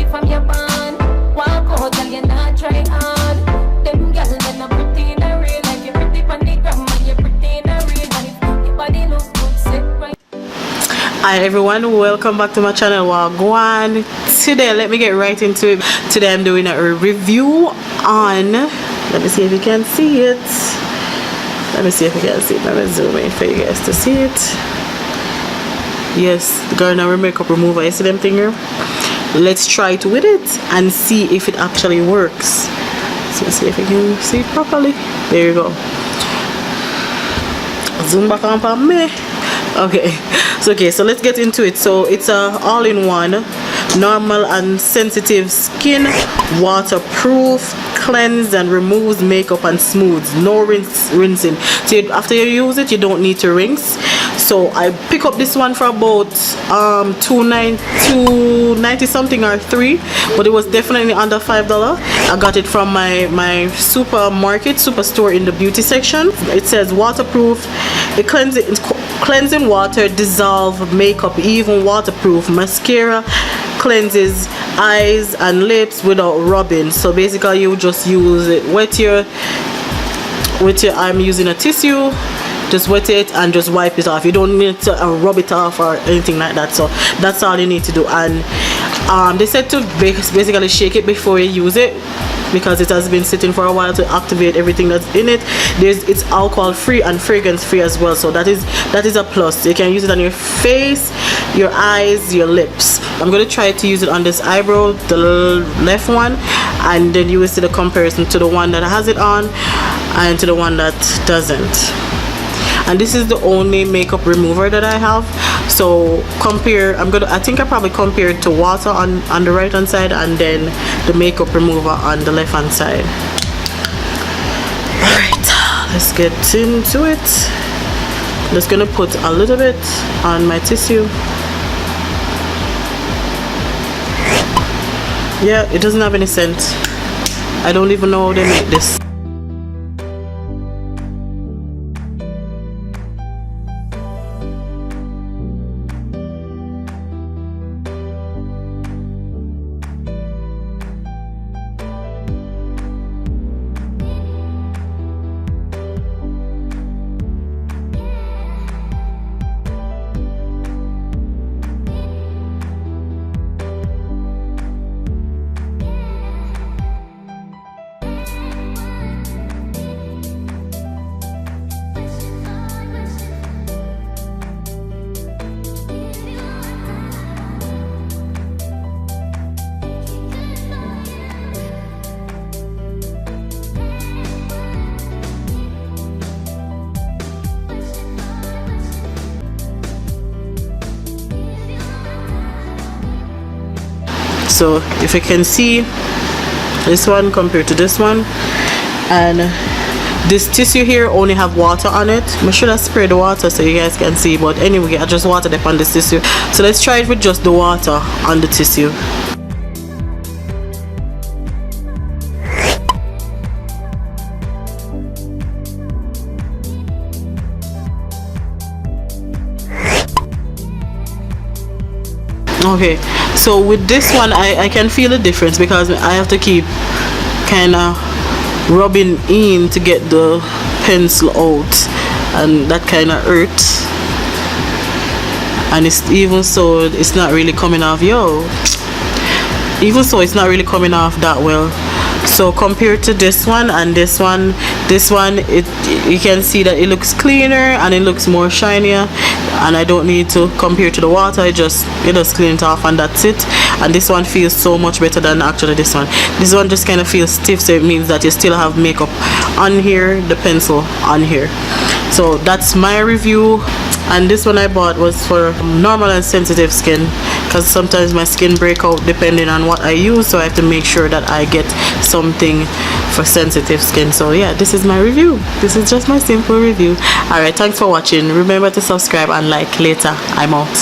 from your band. Walk out, girl, you not try on. Them girls that not pretty in a real life. You pretty on the gram and you pretty in a real life. Your body looks good, set right. Hi everyone, welcome back to my channel. Wagwan. Today, let me get right into it. Today I'm doing a review on, let me see if you can see it. Let me see if you can see it. Let me zoom in for you guys to see it. Yes, the Garnier makeup remover. You see them thing here? Let's try it with it and see if it actually works. So let's see if you can see it properly. There you go. Zoom back on for me. Okay, so let's get into it. So it's a all-in-one normal and sensitive skin, waterproof, cleanse and removes makeup and smooths, no rinsing. So after you use it, you don't need to rinse. So I pick up this one for about $2.90 something or $3, but it was definitely under $5. I got it from my superstore in the beauty section. It says waterproof, it cleansing water, dissolve makeup, even waterproof, mascara, cleanses eyes and lips without rubbing. So basically you just use it, I'm using a tissue, just wet it and just wipe it off. You don't need to rub it off or anything like that. So that's all you need to do. And they said to basically shake it before you use it, because it has been sitting for a while to activate everything that's in it. It's alcohol free and fragrance free as well, so that is a plus. You can use it on your face, your eyes, your lips. I'm going to try to use it on this eyebrow, the left one, and then you will see the comparison to the one that has it on and to the one that doesn't. And this is the only makeup remover that I have. So I think I probably compare it to water on the right hand side and then the makeup remover on the left hand side. Alright, let's get into it. I'm just gonna put a little bit on my tissue. Yeah, it doesn't have any scent. I don't even know how they make this. So if you can see this one compared to this one, and this tissue here only have water on it. I should have sprayed the water so you guys can see, but anyway, I just watered it on this tissue. So let's try it with just the water on the tissue. Okay, so with this one I can feel the difference, because I have to keep kind of rubbing in to get the pencil out, and that kind of hurts. And even so it's not really coming off, even so it's not really coming off that well. So compared to this one and this one, you can see that it looks cleaner and it looks more shinier, and I don't need to compare to the water. It just clean it off and that's it. And this one feels so much better than actually this one. This one just kind of feels stiff, so it means that you still have makeup on here, the pencil on here. So that's my review. And this one I bought was for normal and sensitive skin, because sometimes my skin break out depending on what I use, so I have to make sure that I get something for sensitive skin. So yeah, this is my review. This is just my simple review. Alright, thanks for watching. Remember to subscribe and like. Later, I'm out.